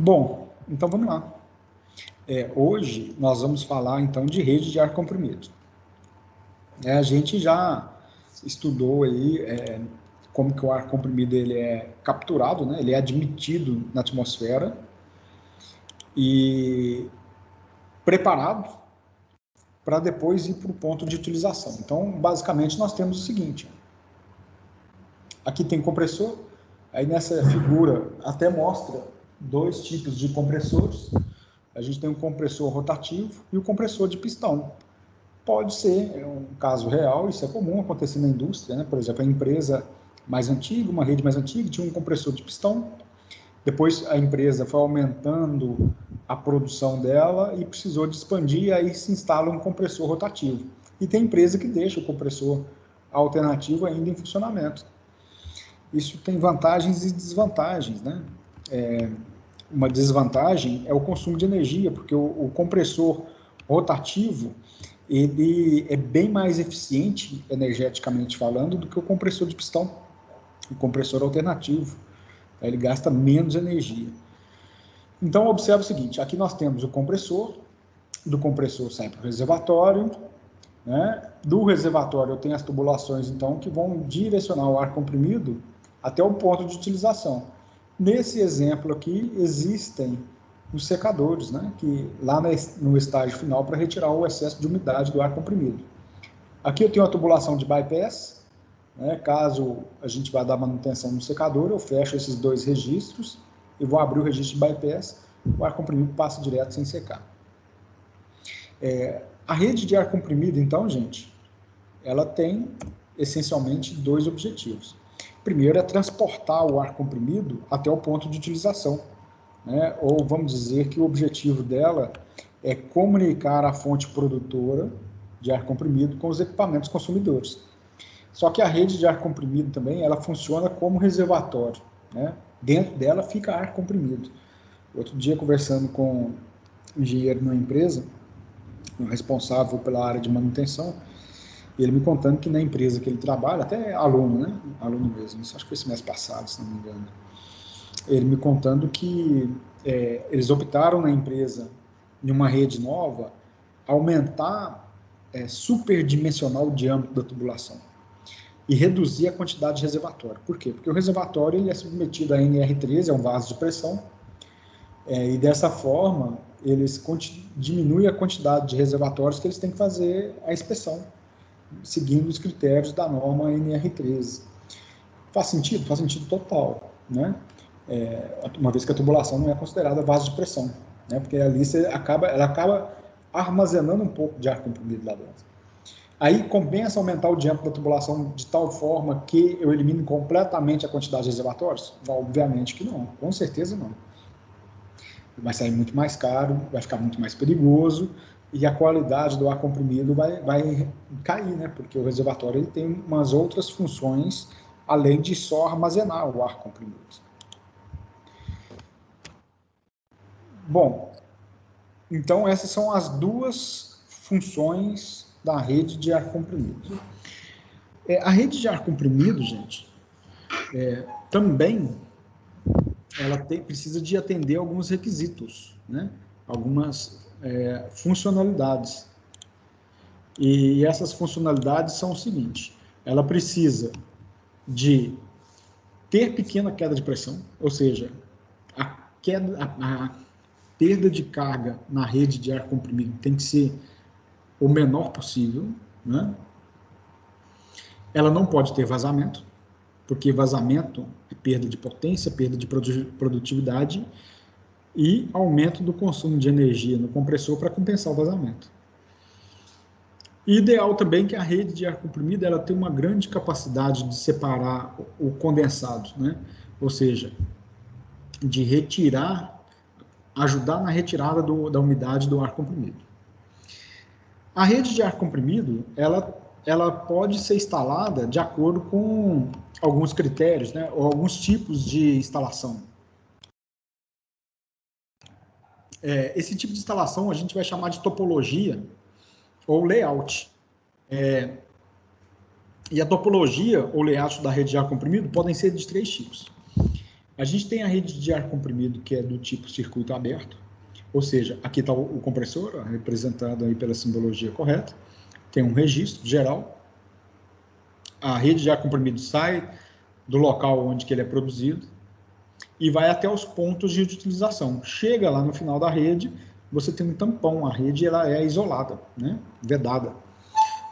Bom, então vamos lá. Hoje nós vamos falar então de rede de ar comprimido. A gente já estudou aí como que o ar comprimido ele é capturado, né? Ele é admitido na atmosfera e preparado para depois ir para o ponto de utilização. Então, basicamente, nós temos o seguinte. Aqui tem compressor, aí nessa figura até mostra dois tipos de compressores. A gente tem um compressor rotativo e o compressor de pistão. Pode ser um caso real, isso é comum acontecer na indústria, né? Por exemplo, a empresa mais antiga, uma rede mais antiga, tinha um compressor de pistão, depois a empresa foi aumentando a produção dela e precisou de expandir, aí se instala um compressor rotativo. E tem empresa que deixa o compressor alternativo ainda em funcionamento. Isso tem vantagens e desvantagens, né? Uma desvantagem é o consumo de energia, porque o compressor rotativo ele é bem mais eficiente, energeticamente falando, do que o compressor de pistão, o compressor alternativo. Ele gasta menos energia. Então, observe o seguinte, aqui nós temos o compressor, do compressor sai para o reservatório, né? Do reservatório eu tenho as tubulações, então, que vão direcionar o ar comprimido até o ponto de utilização. Nesse exemplo aqui, existem os secadores, né? Que lá no estágio final, para retirar o excesso de umidade do ar comprimido. Aqui eu tenho a tubulação de bypass, né? Caso a gente vá dar manutenção no secador, eu fecho esses dois registros e vou abrir o registro de bypass, o ar comprimido passa direto sem secar. A rede de ar comprimido, então, gente, ela tem essencialmente dois objetivos. Primeiro é transportar o ar comprimido até o ponto de utilização, né? Ou vamos dizer que o objetivo dela é comunicar a fonte produtora de ar comprimido com os equipamentos consumidores. Só que a rede de ar comprimido também, ela funciona como reservatório, né? Dentro dela fica ar comprimido. Outro dia, conversando com um engenheiro numa empresa, um responsável pela área de manutenção, ele me contando que na empresa que ele trabalha, até aluno, né? Aluno mesmo, acho que foi esse mês passado, se não me engano. Ele me contando que eles optaram na empresa, em uma rede nova, aumentar superdimensionar o diâmetro da tubulação e reduzir a quantidade de reservatório. Por quê? Porque o reservatório ele é submetido a NR13, é um vaso de pressão, e dessa forma eles diminuem a quantidade de reservatórios que eles têm que fazer a inspeção, seguindo os critérios da norma NR13. Faz sentido? Faz sentido total, né? Uma vez que a tubulação não é considerada vaso de pressão, né? Porque ali ela acaba armazenando um pouco de ar comprimido lá dentro. Aí compensa aumentar o diâmetro da tubulação de tal forma que eu elimine completamente a quantidade de reservatórios? Obviamente que não, com certeza não. Vai sair muito mais caro, vai ficar muito mais perigoso e a qualidade do ar comprimido vai cair, né? Porque o reservatório ele tem umas outras funções além de só armazenar o ar comprimido. Bom, então essas são as duas funções da rede de ar comprimido. A rede de ar comprimido, gente, também ela precisa de atender alguns requisitos, né? Algumas funcionalidades. E essas funcionalidades são o seguinte: ela precisa de ter pequena queda de pressão, ou seja, a perda de carga na rede de ar comprimido tem que ser o menor possível, né? Ela não pode ter vazamento, porque vazamento é perda de potência, perda de produtividade e aumento do consumo de energia no compressor para compensar o vazamento. Ideal também que a rede de ar comprimido ela tem uma grande capacidade de separar o condensado, né? Ou seja, de retirar, ajudar na retirada da umidade do ar comprimido. A rede de ar comprimido, ela pode ser instalada de acordo com alguns critérios, né, ou alguns tipos de instalação. Esse tipo de instalação a gente vai chamar de topologia ou layout. E a topologia ou layout da rede de ar comprimido podem ser de três tipos. A gente tem a rede de ar comprimido, que é do tipo circuito aberto, ou seja, aqui está o compressor, representado aí pela simbologia correta, tem um registro geral, a rede de ar comprimido sai do local onde que ele é produzido e vai até os pontos de utilização. Chega lá no final da rede, você tem um tampão, a rede ela é isolada, né, vedada.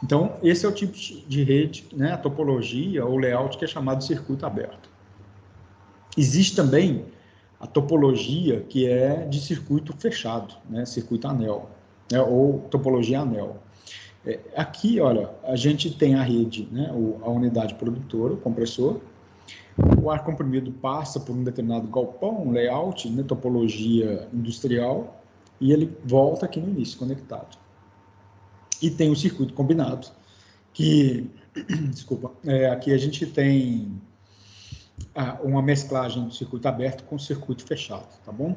Então, esse é o tipo de rede, né, a topologia ou layout que é chamado de circuito aberto. Existe também a topologia que é de circuito fechado, né, circuito anel, né, ou topologia anel. Aqui, olha, a gente tem a rede, né, a unidade produtora, o compressor, o ar comprimido passa por um determinado galpão, um layout, né, topologia industrial, e ele volta aqui no início, conectado. E tem o circuito combinado, que, desculpa, aqui a gente tem uma mesclagem do circuito aberto com circuito fechado, tá bom?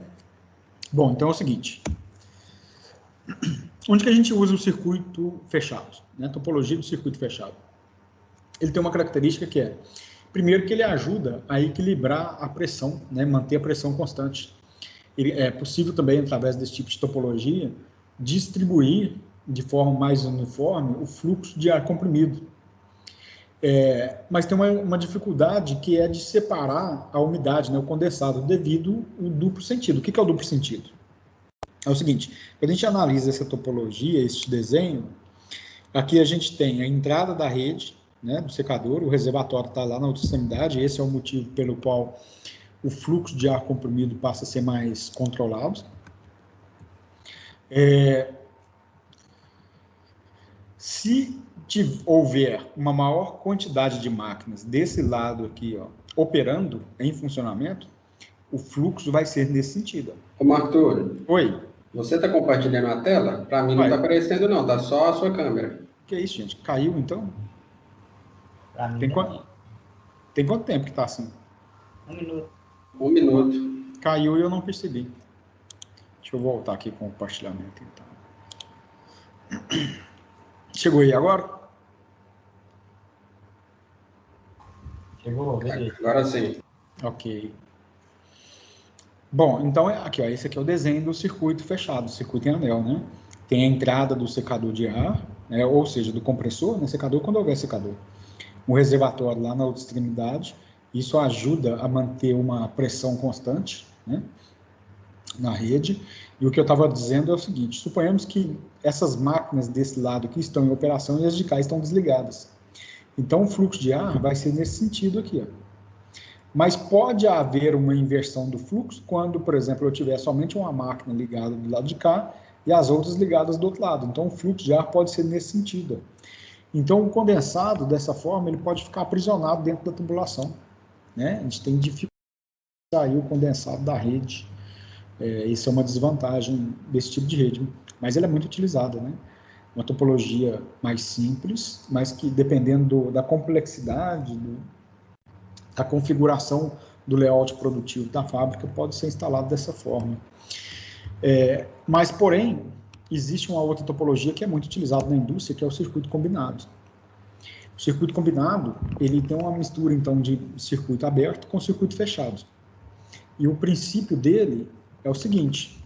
Bom, então é o seguinte, onde que a gente usa o circuito fechado, né, topologia do circuito fechado? Ele tem uma característica que é, primeiro, que ele ajuda a equilibrar a pressão, né, manter a pressão constante. É possível também, através desse tipo de topologia, distribuir de forma mais uniforme o fluxo de ar comprimido. Mas tem uma dificuldade que é de separar a umidade, né, o condensado, devido ao duplo sentido. O que é o duplo sentido? É o seguinte, quando a gente analisa essa topologia, esse desenho, aqui a gente tem a entrada da rede, né, do secador, o reservatório está lá na alta extremidade, esse é o motivo pelo qual o fluxo de ar comprimido passa a ser mais controlado. Se houver uma maior quantidade de máquinas desse lado aqui, ó, operando em funcionamento, o fluxo vai ser nesse sentido. Ô, Arthur. Oi. Você está compartilhando a tela? Para mim não está aparecendo não, tá só a sua câmera. Que é isso, gente? Caiu então? Para mim tem quanto tempo que está assim? 1 minuto. 1 minuto. Caiu e eu não percebi. Deixa eu voltar aqui com o compartilhamento então. Chegou aí agora? Chegou, beleza. Agora sim. Ok. Bom, então aqui, ó, esse aqui é o desenho do circuito fechado, circuito em anel, né? Tem a entrada do secador de ar, né, ou seja, do compressor, né, secador, quando houver secador. Um reservatório lá na outra extremidade, isso ajuda a manter uma pressão constante, né, na rede. E o que eu estava dizendo é o seguinte, suponhamos que essas máquinas desse lado aqui estão em operação e as de cá estão desligadas. Então, o fluxo de ar vai ser nesse sentido aqui, ó. Mas pode haver uma inversão do fluxo quando, por exemplo, eu tiver somente uma máquina ligada do lado de cá e as outras ligadas do outro lado. Então, o fluxo de ar pode ser nesse sentido. Então, o condensado, dessa forma, ele pode ficar aprisionado dentro da tubulação, né? A gente tem dificuldade de sair o condensado da rede. Isso é uma desvantagem desse tipo de rede, mas ela é muito utilizada, né? Uma topologia mais simples, mas que, dependendo da complexidade, a configuração do layout produtivo da fábrica pode ser instalado dessa forma. Mas, porém, existe uma outra topologia que é muito utilizada na indústria, que é o circuito combinado. O circuito combinado, ele tem uma mistura, então, de circuito aberto com circuito fechado. E o princípio dele é o seguinte.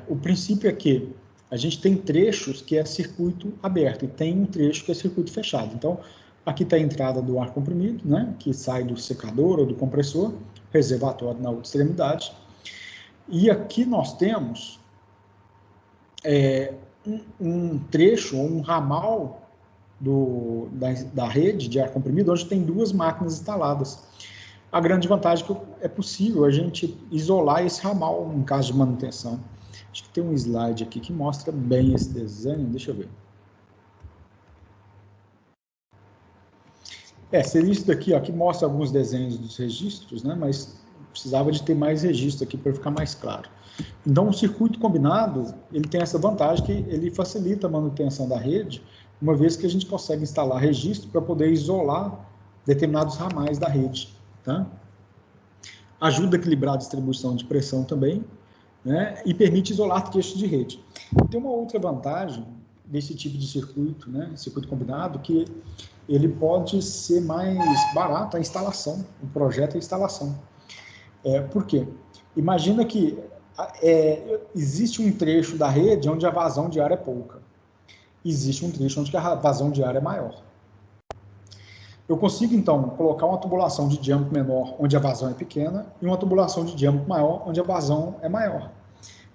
O princípio é que a gente tem trechos que é circuito aberto e tem um trecho que é circuito fechado. Então, aqui está a entrada do ar comprimido, né, que sai do secador ou do compressor, reservatório na outra extremidade. E aqui nós temos um trecho, um ramal da rede de ar comprimido, onde tem 2 máquinas instaladas. A grande vantagem é que é possível a gente isolar esse ramal em caso de manutenção. Acho que tem um slide aqui que mostra bem esse desenho, deixa eu ver. Seria isso daqui, ó, que mostra alguns desenhos dos registros, né, mas precisava de ter mais registro aqui para ficar mais claro. Então, o circuito combinado, ele tem essa vantagem que ele facilita a manutenção da rede, uma vez que a gente consegue instalar registro para poder isolar determinados ramais da rede. Tá? Ajuda a equilibrar a distribuição de pressão também, né? E permite isolar trechos de rede. Tem uma outra vantagem desse tipo de circuito, né, circuito combinado, que ele pode ser mais barato a instalação, o projeto e a instalação. Por quê? Imagina que existe um trecho da rede onde a vazão de ar é pouca. Existe um trecho onde a vazão de ar é maior. Eu consigo, então, colocar uma tubulação de diâmetro menor, onde a vazão é pequena, e uma tubulação de diâmetro maior, onde a vazão é maior,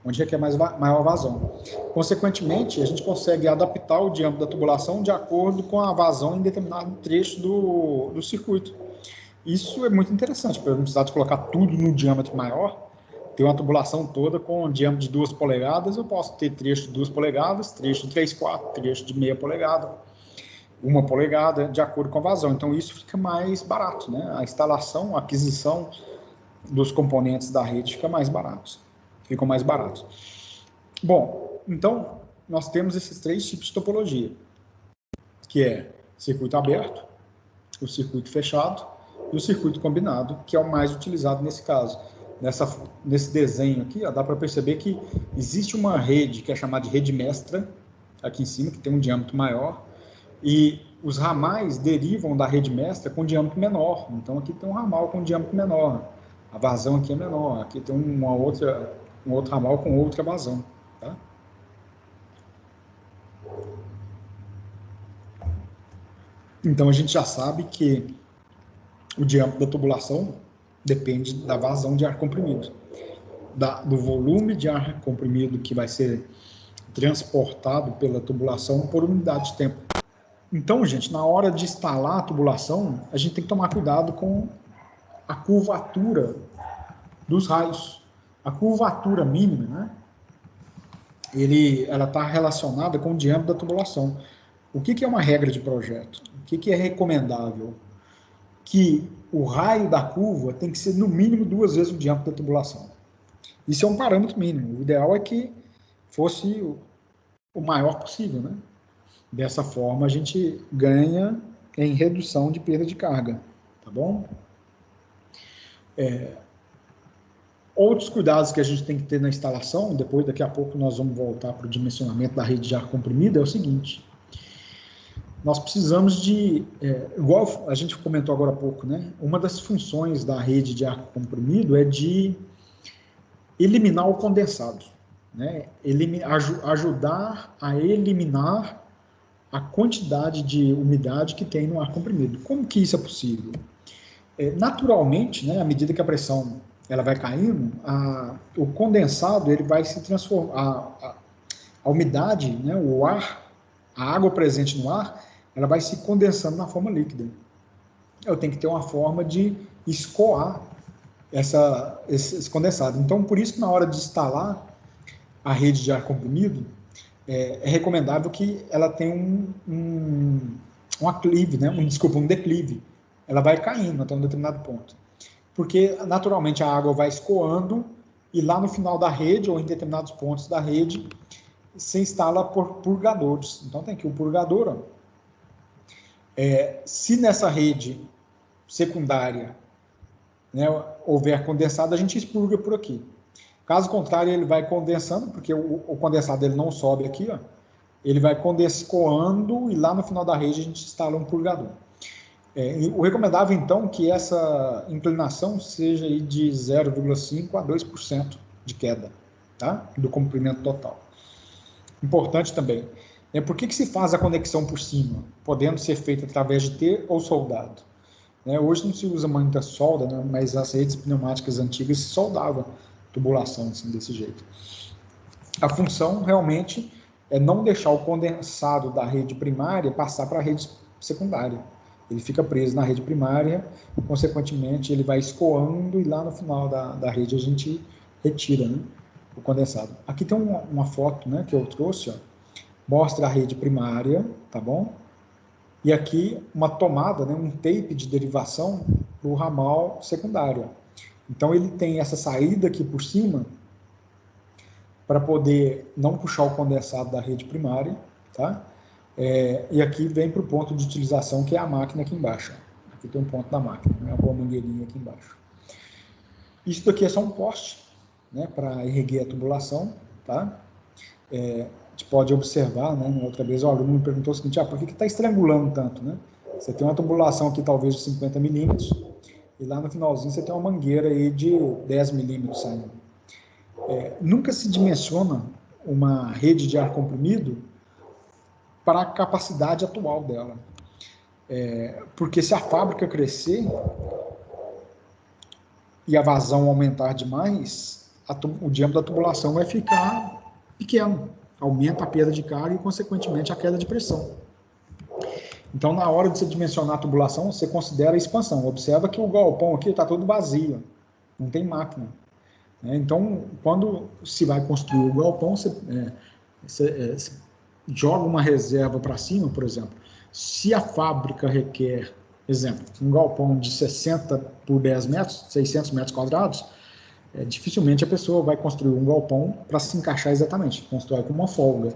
onde requer maior vazão. Consequentemente, a gente consegue adaptar o diâmetro da tubulação de acordo com a vazão em determinado trecho do circuito. Isso é muito interessante, para eu não precisar de colocar tudo no diâmetro maior, ter uma tubulação toda com um diâmetro de 2 polegadas, eu posso ter trecho de 2 polegadas, trecho de 3/4, trecho de meia polegada, 1 polegada, de acordo com a vazão. Então, isso fica mais barato, né? A instalação, a aquisição dos componentes da rede fica mais baratos. Ficam mais baratos. Bom, então, nós temos esses 3 tipos de topologia, que é circuito aberto, o circuito fechado e o circuito combinado, que é o mais utilizado nesse caso. Nesse desenho aqui, ó, dá para perceber que existe uma rede que é chamada de rede mestra, aqui em cima, que tem um diâmetro maior, e os ramais derivam da rede mestra com diâmetro menor. Então, aqui tem um ramal com diâmetro menor, a vazão aqui é menor, aqui tem um outro ramal com outra vazão. Tá? Então, a gente já sabe que o diâmetro da tubulação depende da vazão de ar comprimido, do volume de ar comprimido que vai ser transportado pela tubulação por unidade de tempo. Então, gente, na hora de instalar a tubulação, a gente tem que tomar cuidado com a curvatura dos raios. A curvatura mínima, né? Ela está relacionada com o diâmetro da tubulação. O que é uma regra de projeto? O que é recomendável? Que o raio da curva tem que ser no mínimo 2 vezes o diâmetro da tubulação. Isso é um parâmetro mínimo. O ideal é que fosse o maior possível, né? Dessa forma, a gente ganha em redução de perda de carga, tá bom? Outros cuidados que a gente tem que ter na instalação, daqui a pouco nós vamos voltar para o dimensionamento da rede de ar comprimido, é o seguinte: nós precisamos de, igual a gente comentou agora há pouco, né? Uma das funções da rede de ar comprimido é de eliminar o condensado, né? Ajudar a eliminar a quantidade de umidade que tem no ar comprimido. Como que isso é possível? Naturalmente, né, à medida que a pressão ela vai caindo, o condensado ele vai se transformar, a umidade, né, o ar, a água presente no ar, ela vai se condensando na forma líquida. Eu tenho que ter uma forma de escoar esse condensado. Então, por isso que na hora de instalar a rede de ar comprimido, é recomendável que ela tenha um aclive, né? um declive. Ela vai caindo até um determinado ponto. Porque, naturalmente, a água vai escoando e lá no final da rede, ou em determinados pontos da rede, se instala por purgadores. Então, tem aqui o purgador. Ó. Se nessa rede secundária, né, houver condensado, a gente expurga por aqui. Caso contrário, ele vai condensando, porque o condensado ele não sobe aqui, ó. Ele vai condensando e lá no final da rede a gente instala um purgador. O recomendável, então, que essa inclinação seja aí de 0,5% a 2% de queda, tá? Do comprimento total. Importante também, por que se faz a conexão por cima, podendo ser feita através de T ou soldado? Hoje não se usa muita solda, né, mas as redes pneumáticas antigas se soldavam tubulação assim, desse jeito. A função realmente é não deixar o condensado da rede primária passar para a rede secundária. Ele fica preso na rede primária, consequentemente ele vai escoando e lá no final da rede a gente retira, né, o condensado. Aqui tem uma foto, né, que eu trouxe, ó, mostra a rede primária, tá bom? E aqui uma tomada, né, um tape de derivação para o ramal secundário. Então, ele tem essa saída aqui por cima para poder não puxar o condensado da rede primária, tá? E aqui vem para o ponto de utilização, que é a máquina aqui embaixo. Aqui tem um ponto da máquina, né? Uma mangueirinha aqui embaixo. Isso daqui é só um poste, né, para erguer a tubulação, tá? gente pode observar, né? Outra vez o aluno me perguntou o seguinte, por que está estrangulando tanto, né? Você tem uma tubulação aqui talvez de 50 milímetros, e lá no finalzinho você tem uma mangueira aí de 10 milímetros saindo. Nunca se dimensiona uma rede de ar comprimido para a capacidade atual dela. Porque se a fábrica crescer e a vazão aumentar demais, o diâmetro da tubulação vai ficar pequeno. Aumenta a perda de carga e, consequentemente, a queda de pressão. Então, na hora de você dimensionar a tubulação, você considera a expansão. Observa que o galpão aqui está todo vazio, não tem máquina. Então, quando se vai construir o galpão, você joga uma reserva para cima, por exemplo. Se a fábrica requer, exemplo, um galpão de 60 por 10 metros, 600 metros quadrados, dificilmente a pessoa vai construir um galpão para se encaixar exatamente, constrói com uma folga.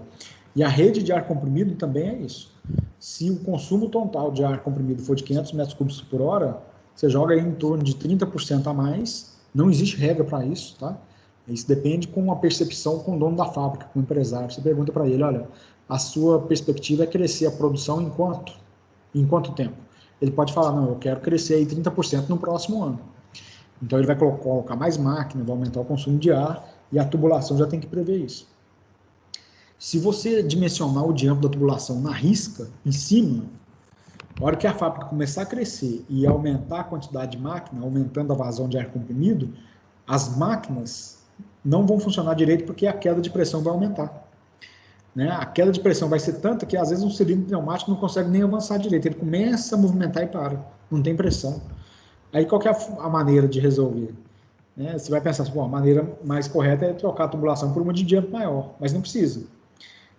E a rede de ar comprimido também é isso. Se o consumo total de ar comprimido for de 500 metros cúbicos por hora, você joga aí em torno de 30% a mais, não existe regra para isso, tá? Isso depende com a percepção com o dono da fábrica, com o empresário. Você pergunta para ele, olha, a sua perspectiva é crescer a produção em quanto tempo? Ele pode falar, não, eu quero crescer aí 30% no próximo ano. Então ele vai colocar mais máquina, vai aumentar o consumo de ar, e a tubulação já tem que prever isso. Se você dimensionar o diâmetro da tubulação na risca, em cima, na hora que a fábrica começar a crescer e aumentar a quantidade de máquina, aumentando a vazão de ar comprimido, as máquinas não vão funcionar direito porque a queda de pressão vai aumentar. A queda de pressão vai ser tanta que às vezes um cilindro pneumático não consegue nem avançar direito, ele começa a movimentar e para, não tem pressão. Aí qual que é a maneira de resolver? Você vai pensar assim, a maneira mais correta é trocar a tubulação por uma de diâmetro maior, mas não precisa.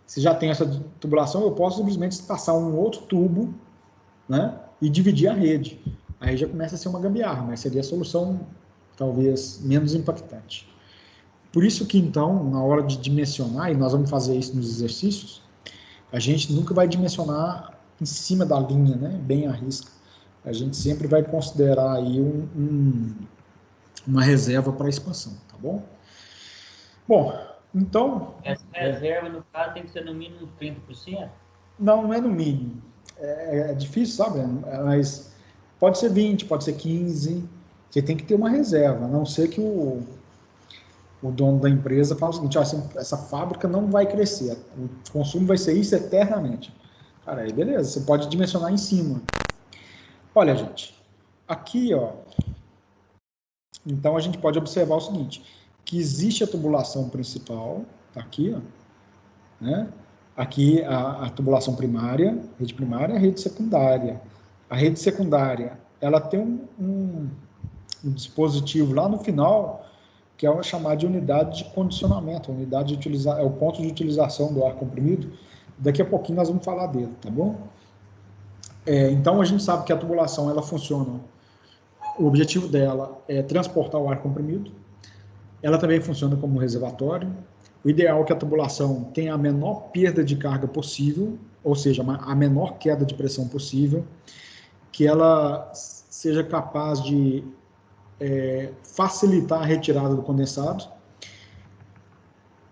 Se já tem essa tubulação, eu posso simplesmente passar um outro tubo, e dividir a rede. Aí já começa a ser uma gambiarra, mas seria a solução talvez menos impactante. Por isso que, então, na hora de dimensionar, e nós vamos fazer isso nos exercícios, a gente nunca vai dimensionar em cima da linha, bem à risca. A gente sempre vai considerar aí uma reserva para expansão, tá bom? Bom, então... Essa reserva, no caso, tem que ser no mínimo 30%? Não é no mínimo. É difícil, sabe? Mas pode ser 20, pode ser 15. Você tem que ter uma reserva, a não ser que o dono da empresa fala o seguinte, essa fábrica não vai crescer, o consumo vai ser isso eternamente. Cara, aí beleza, você pode dimensionar em cima. Olha, gente, aqui, então a gente pode observar o seguinte, que existe a tubulação principal, tá aqui, aqui a tubulação primária, rede primária, a rede secundária. A rede secundária, ela tem um dispositivo lá no final, que é o chamado de unidade de condicionamento, é o ponto de utilização do ar comprimido. Daqui a pouquinho nós vamos falar dele, tá bom? Então a gente sabe que a tubulação, ela funciona, o objetivo dela é transportar o ar comprimido, ela também funciona como reservatório. O ideal é que a tubulação tenha a menor perda de carga possível, ou seja, a menor queda de pressão possível, que ela seja capaz de facilitar a retirada do condensado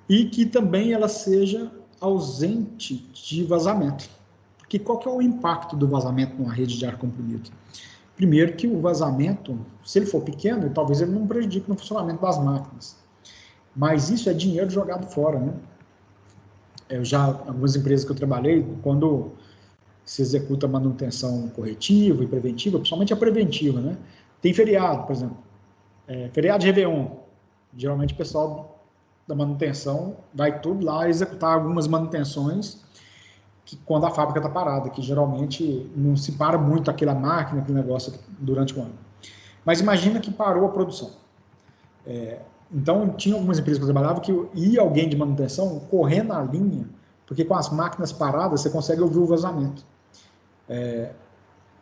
e que também ela seja ausente de vazamento. Porque qual que é o impacto do vazamento numa rede de ar comprimido? Primeiro que o vazamento, se ele for pequeno, talvez ele não prejudique no funcionamento das máquinas. Mas isso é dinheiro jogado fora, algumas empresas que eu trabalhei, quando se executa manutenção corretiva e preventiva, principalmente a preventiva, tem feriado, por exemplo, feriado de Réveillon, geralmente o pessoal da manutenção vai tudo lá executar algumas manutenções que, quando a fábrica está parada, que geralmente não se para muito aquela máquina, aquele negócio durante o ano. Mas imagina que parou a produção. Então, tinha algumas empresas que eu trabalhava que ia alguém de manutenção correndo na linha, porque com as máquinas paradas você consegue ouvir o vazamento.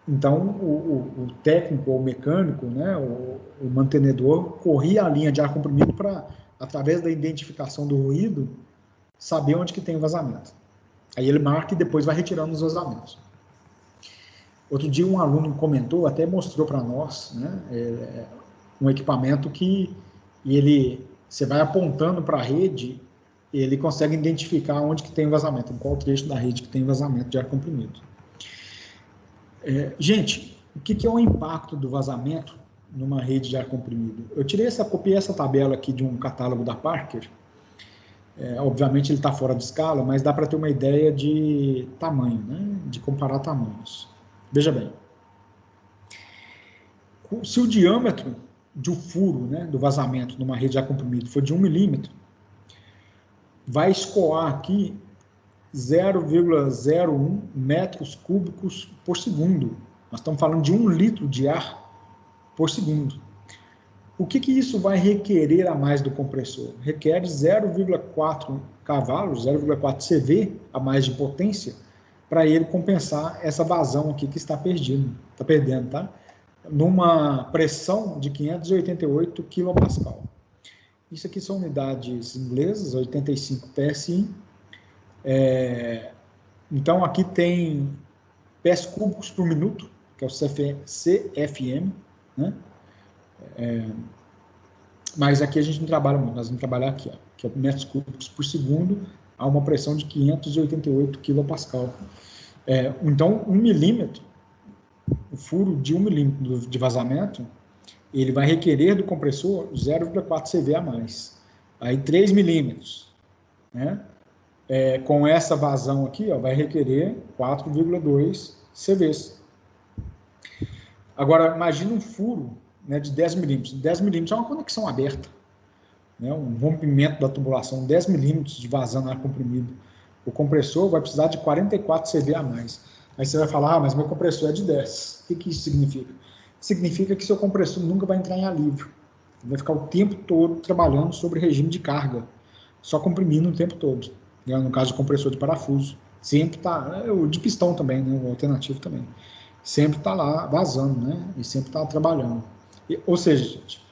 Então, o técnico ou mecânico, o mantenedor, corria a linha de ar comprimido para, através da identificação do ruído, saber onde que tem o vazamento. Aí ele marca e depois vai retirando os vazamentos. Outro dia um aluno comentou, até mostrou para nós, um equipamento que você vai apontando para a rede ele consegue identificar onde que tem vazamento, em qual trecho da rede que tem vazamento de ar comprimido. Gente, o que é o impacto do vazamento numa rede de ar comprimido? Eu copiei essa tabela aqui de um catálogo da Parker. Obviamente ele está fora de escala, mas dá para ter uma ideia de tamanho, né? De comparar tamanhos. Veja bem, se o diâmetro de um furo, né, do vazamento numa rede de ar comprimido for de 1 milímetro, vai escoar aqui 0,01 metros cúbicos por segundo. Nós estamos falando de 1 litro de ar por segundo. O que isso vai requerer a mais do compressor? Requer 0,4 cavalos, 0,4 CV a mais de potência, para ele compensar essa vazão aqui que está perdendo, tá? Numa pressão de 588 kPa. Isso aqui são unidades inglesas, 85 PSI. Então, aqui tem pés cúbicos por minuto, que é o CFM, né? Mas aqui a gente não trabalha muito, nós vamos trabalhar aqui, ó, que é metros cúbicos por segundo, a uma pressão de 588 kPa. Então, 1 milímetro, o furo de 1 milímetro de vazamento, ele vai requerer do compressor 0,4 CV a mais. Aí 3 milímetros, né? Com essa vazão aqui, ó, vai requerer 4,2 CVs. Agora, imagine um furo, né, de 10 milímetros. 10 milímetros é uma conexão aberta, né, um rompimento da tubulação, 10 milímetros de vazando ar comprimido. O compressor vai precisar de 44 CV a mais. Aí você vai falar, mas meu compressor é de 10. O que isso significa? Significa que seu compressor nunca vai entrar em alívio. Ele vai ficar o tempo todo trabalhando sobre regime de carga, só comprimindo o tempo todo. Né? No caso de compressor de parafuso, sempre está, o de pistão também, né? O alternativo também, sempre está lá vazando, né? E sempre está trabalhando. Ou seja, gente,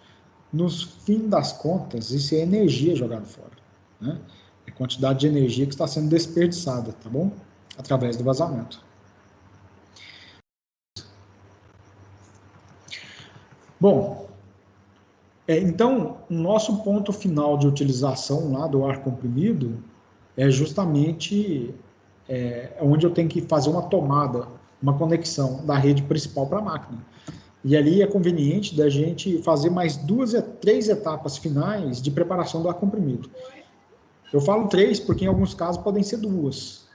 no fim das contas, isso é energia jogada fora, né? É a quantidade de energia que está sendo desperdiçada, tá bom? Através do vazamento. Bom, então, o nosso ponto final de utilização lá do ar comprimido é justamente onde eu tenho que fazer uma tomada, uma conexão da rede principal para a máquina. E ali é conveniente da gente fazer mais 2 a 3 etapas finais de preparação do ar comprimido. Eu falo 3 porque em alguns casos podem ser 2.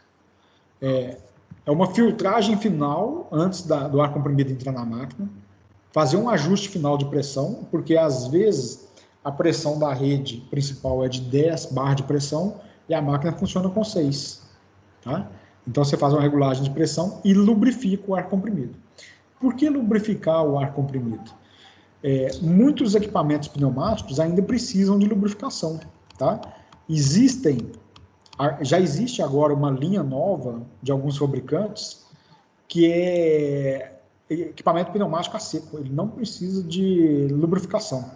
É uma filtragem final antes do ar comprimido entrar na máquina, fazer um ajuste final de pressão, porque às vezes a pressão da rede principal é de 10 bar de pressão e a máquina funciona com 6. Tá? Então você faz uma regulagem de pressão e lubrifica o ar comprimido. Por que lubrificar o ar comprimido? Muitos equipamentos pneumáticos ainda precisam de lubrificação. Tá? Já existe agora uma linha nova de alguns fabricantes que é equipamento pneumático a seco, ele não precisa de lubrificação.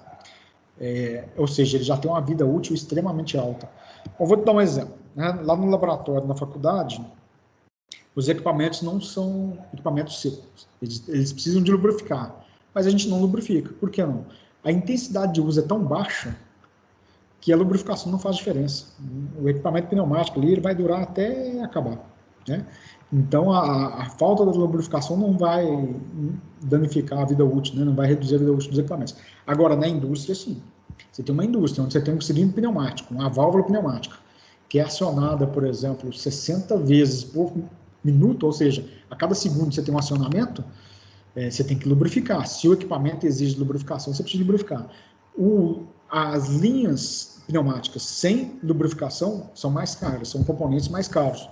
Ou seja, ele já tem uma vida útil extremamente alta. Eu vou te dar um exemplo. Né? Lá no laboratório, na faculdade, os equipamentos não são equipamentos secos. Eles precisam de lubrificar, mas a gente não lubrifica. Por que não? A intensidade de uso é tão baixa que a lubrificação não faz diferença. O equipamento pneumático ali, ele vai durar até acabar. Né? Então, a falta da lubrificação não vai danificar a vida útil, né? Não vai reduzir a vida útil dos equipamentos. Agora, na indústria, sim. Você tem uma indústria onde você tem um cilindro pneumático, uma válvula pneumática, que é acionada, por exemplo, 60 vezes por minuto, ou seja, a cada segundo você tem um acionamento, você tem que lubrificar. Se o equipamento exige lubrificação, você precisa lubrificar. As linhas pneumáticas sem lubrificação são mais caras, são componentes mais caros.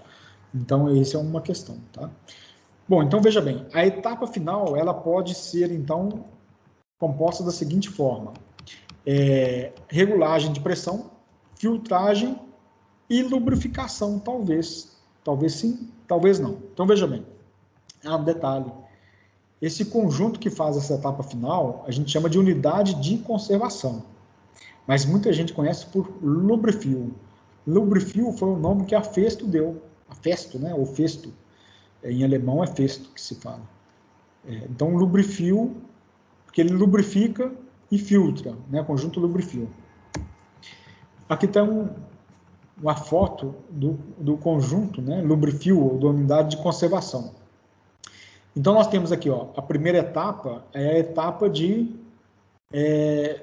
Então, essa é uma questão, tá? Bom, então veja bem, a etapa final, ela pode ser, então, composta da seguinte forma. Regulagem de pressão, filtragem e lubrificação, talvez. Talvez sim, talvez não. Então, veja bem, um detalhe. Esse conjunto que faz essa etapa final, a gente chama de unidade de conservação. Mas muita gente conhece por lubrifil. Lubrifil foi o nome que a Festo deu. A Festo, né? Ou Festo. Em alemão é Festo que se fala. Então, lubrifil, porque ele lubrifica e filtra, né? Conjunto lubrifil. Aqui está uma foto do conjunto, né, lubrifil, ou da unidade de conservação. Então, nós temos aqui, ó, a primeira etapa é a etapa de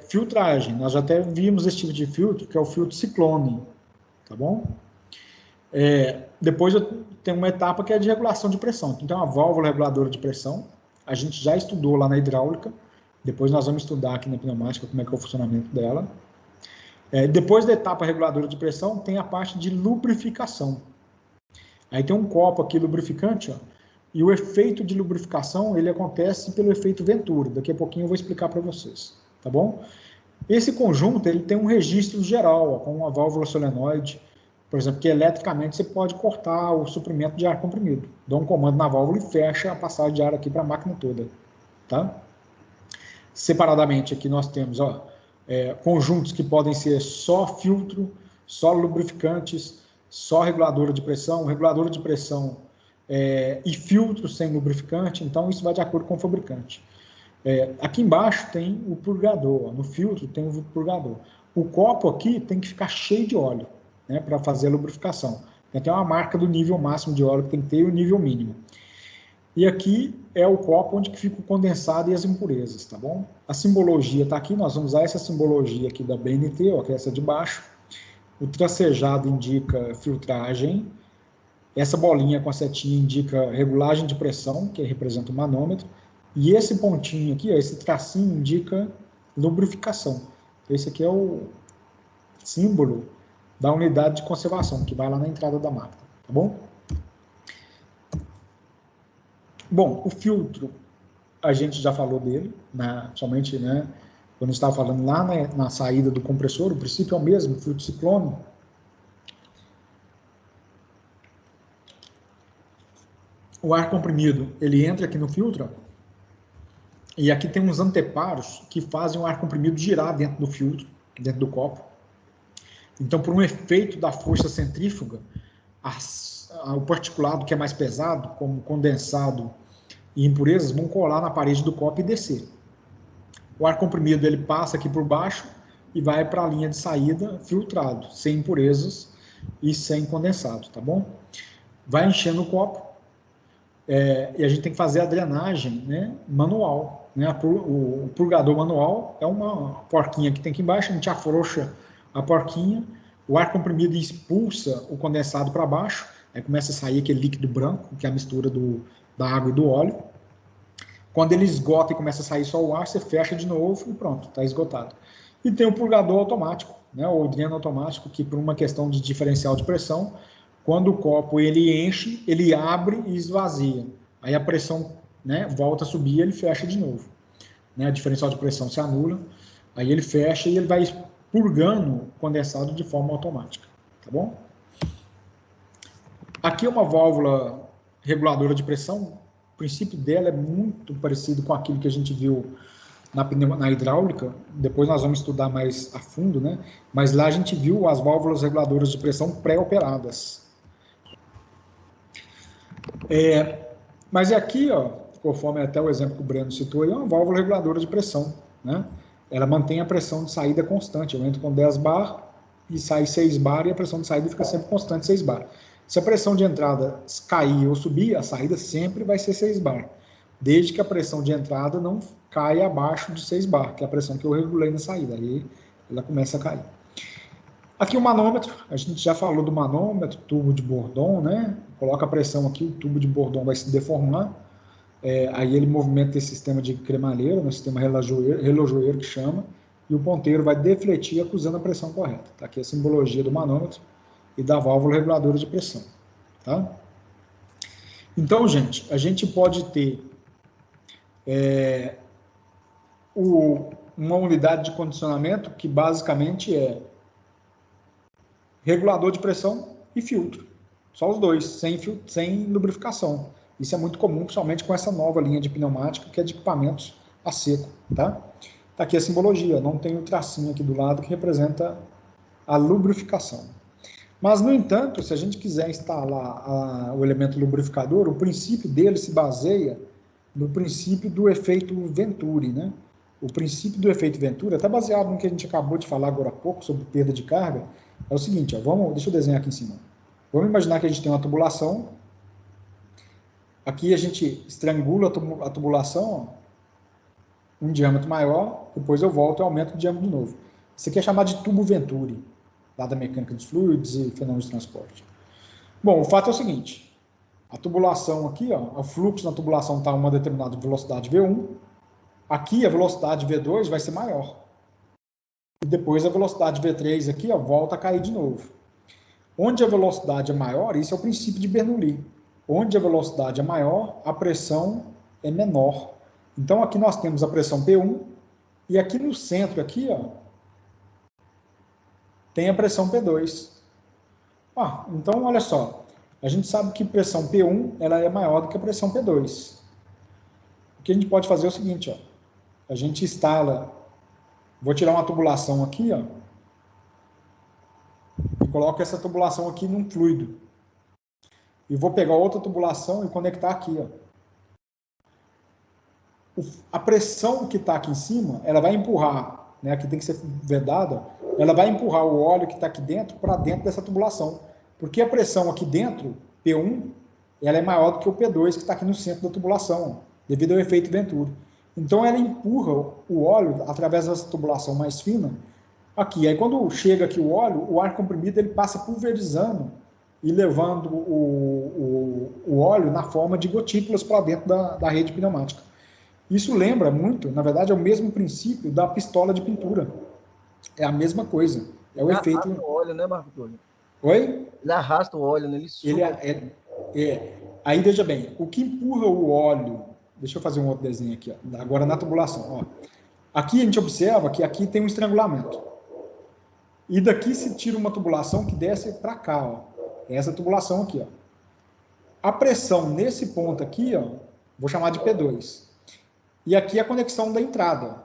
filtragem. Nós já até vimos esse tipo de filtro, que é o filtro ciclone, tá bom? Depois tem uma etapa que é de regulação de pressão. Então, tem uma válvula reguladora de pressão. A gente já estudou lá na hidráulica. Depois nós vamos estudar aqui na pneumática como é que é o funcionamento dela. Depois da etapa reguladora de pressão, tem a parte de lubrificação. Aí tem um copo aqui lubrificante, ó, e o efeito de lubrificação, ele acontece pelo efeito Venturi. Daqui a pouquinho eu vou explicar para vocês, tá bom? Esse conjunto, ele tem um registro geral, ó, com uma válvula solenoide, por exemplo, que eletricamente você pode cortar o suprimento de ar comprimido. Dá um comando na válvula e fecha a passagem de ar aqui para a máquina toda, tá? Separadamente aqui nós temos, ó, conjuntos que podem ser só filtro, só lubrificantes, só reguladora de pressão e filtro sem lubrificante. Então isso vai de acordo com o fabricante. Aqui embaixo tem o purgador, ó, no filtro tem o purgador. O copo aqui tem que ficar cheio de óleo, né, para fazer a lubrificação. Tem uma marca do nível máximo de óleo que tem que ter e o nível mínimo. E aqui é o copo onde fica o condensado e as impurezas, tá bom? A simbologia está aqui, nós vamos usar essa simbologia aqui da BNT, ó, que é essa de baixo. O tracejado indica filtragem. Essa bolinha com a setinha indica regulagem de pressão, que representa o manômetro. E esse pontinho aqui, ó, esse tracinho, indica lubrificação. Esse aqui é o símbolo da unidade de conservação, que vai lá na entrada da máquina, tá bom? Bom, o filtro, a gente já falou dele, né, somente, né, quando estava falando lá na saída do compressor, o princípio é o mesmo, o filtro ciclone. O ar comprimido, ele entra aqui no filtro, e aqui tem uns anteparos que fazem o ar comprimido girar dentro do filtro, dentro do copo. Então, por um efeito da força centrífuga, o particulado que é mais pesado, como condensado e impurezas, vão colar na parede do copo e descer. O ar comprimido, ele passa aqui por baixo e vai para a linha de saída filtrado, sem impurezas e sem condensado, tá bom? Vai enchendo o copo, e a gente tem que fazer a drenagem, né, manual, né? O purgador manual é uma porquinha que tem aqui embaixo, a gente afrouxa a porquinha, o ar comprimido expulsa o condensado para baixo, aí começa a sair aquele líquido branco, que é a mistura da água e do óleo. Quando ele esgota e começa a sair só o ar, você fecha de novo e pronto, está esgotado. E tem o purgador automático, né, ou dreno automático, que por uma questão de diferencial de pressão, quando o copo ele enche, ele abre e esvazia. Aí a pressão, né, volta a subir e ele fecha de novo. Né, a diferencial de pressão se anula, aí ele fecha e ele vai purgando condensado de forma automática, tá bom? Aqui é uma válvula reguladora de pressão. O princípio dela é muito parecido com aquilo que a gente viu na hidráulica. Depois nós vamos estudar mais a fundo, né? Mas lá a gente viu as válvulas reguladoras de pressão pré-operadas. Mas aqui, ó, conforme até o exemplo que o Breno citou, é uma válvula reguladora de pressão, né? Ela mantém a pressão de saída constante. Eu entro com 10 bar e sai 6 bar e a pressão de saída fica sempre constante, 6 bar. Se a pressão de entrada cair ou subir, a saída sempre vai ser 6 bar, desde que a pressão de entrada não caia abaixo de 6 bar, que é a pressão que eu regulei na saída, aí ela começa a cair. Aqui o manômetro, a gente já falou do manômetro, tubo de Bourdon, né? Coloca a pressão aqui, o tubo de Bourdon vai se deformar, aí ele movimenta esse sistema de cremalheiro, no sistema relojoeiro que chama, e o ponteiro vai defletir acusando a pressão correta. Tá aqui a simbologia do manômetro e da válvula reguladora de pressão, tá? Então, gente, a gente pode ter uma unidade de condicionamento que basicamente é regulador de pressão e filtro, só os dois, sem lubrificação. Isso é muito comum, principalmente com essa nova linha de pneumática, que é de equipamentos a seco, tá? Tá aqui a simbologia, não tem o tracinho aqui do lado que representa a lubrificação. Mas, no entanto, se a gente quiser instalar o elemento lubrificador, o princípio dele se baseia no princípio do efeito Venturi, né? O princípio do efeito Venturi, até baseado no que a gente acabou de falar agora há pouco, sobre perda de carga, É o seguinte, ó, deixa eu desenhar aqui em cima. Vamos imaginar que a gente tem uma tubulação. Aqui a gente estrangula a tubulação, ó, um diâmetro maior, depois eu volto e aumento o diâmetro de novo. Isso aqui é chamado de tubo Venturi, lá da mecânica dos fluidos e fenômenos de transporte. Bom, o fato é o seguinte, a tubulação aqui, ó, o fluxo na tubulação está a uma determinada velocidade V1, aqui a velocidade V2 vai ser maior. E depois a velocidade V3 aqui, ó, volta a cair de novo. Onde a velocidade é maior, isso é o princípio de Bernoulli. Onde a velocidade é maior, a pressão é menor. Então aqui nós temos a pressão P1, e aqui no centro, aqui, ó, tem a pressão P2. Então olha só, a gente sabe que pressão P1 ela é maior do que a pressão P2. O que a gente pode fazer é o seguinte, ó, a gente instala, vou tirar uma tubulação aqui, ó, e coloco essa tubulação aqui num fluido. E vou pegar outra tubulação e conectar aqui, ó. A pressão que está aqui em cima, ela vai empurrar, né, aqui tem que ser vedada, ela vai empurrar o óleo que está aqui dentro para dentro dessa tubulação. Porque a pressão aqui dentro, P1, ela é maior do que o P2 que está aqui no centro da tubulação, ó, devido ao efeito Venturi. Então ela empurra o óleo através dessa tubulação mais fina aqui. Aí quando chega aqui o óleo, o ar comprimido ele passa pulverizando e levando o óleo na forma de gotículas para dentro da rede pneumática. Isso lembra muito, na verdade, é o mesmo princípio da pistola de pintura. É a mesma coisa. É o efeito. Arrasta o óleo, né, Marco Antônio? Oi? Ele arrasta o óleo, né? Ele suga. Aí veja bem, o que empurra o óleo. Deixa eu fazer um outro desenho aqui, ó, agora na tubulação. Ó. Aqui a gente observa que aqui tem um estrangulamento. E daqui se tira uma tubulação que desce para cá, ó. Essa tubulação aqui, ó. A pressão nesse ponto aqui, ó, vou chamar de P2. E aqui é a conexão da entrada.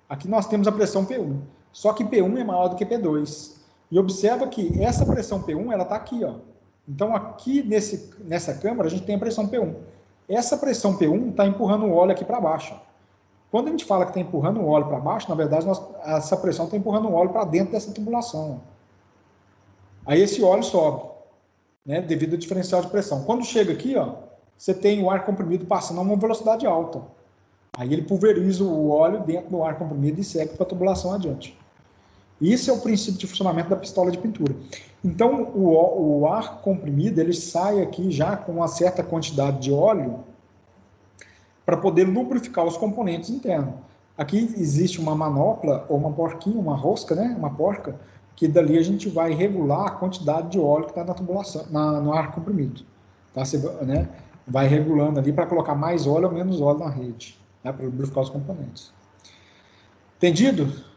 Aqui nós temos a pressão P1. Só que P1 é maior do que P2. E observa que essa pressão P1, ela está aqui, ó. Então aqui nessa câmara a gente tem a pressão P1. Essa pressão P1 está empurrando o óleo aqui para baixo. Quando a gente fala que está empurrando o óleo para baixo, na verdade essa pressão está empurrando o óleo para dentro dessa tubulação. Aí esse óleo sobe, né, devido ao diferencial de pressão. Quando chega aqui, ó, você tem o ar comprimido passando a uma velocidade alta. Aí ele pulveriza o óleo dentro do ar comprimido e segue para a tubulação adiante. Isso é o princípio de funcionamento da pistola de pintura. Então, o ar comprimido, ele sai aqui já com uma certa quantidade de óleo para poder lubrificar os componentes internos. Aqui existe uma manopla, ou uma porquinha, uma rosca, né? Uma porca, que dali a gente vai regular a quantidade de óleo que está na tubulação, no ar comprimido. Tá? Você, né, vai regulando ali para colocar mais óleo ou menos óleo na rede, né, para lubrificar os componentes. Entendido?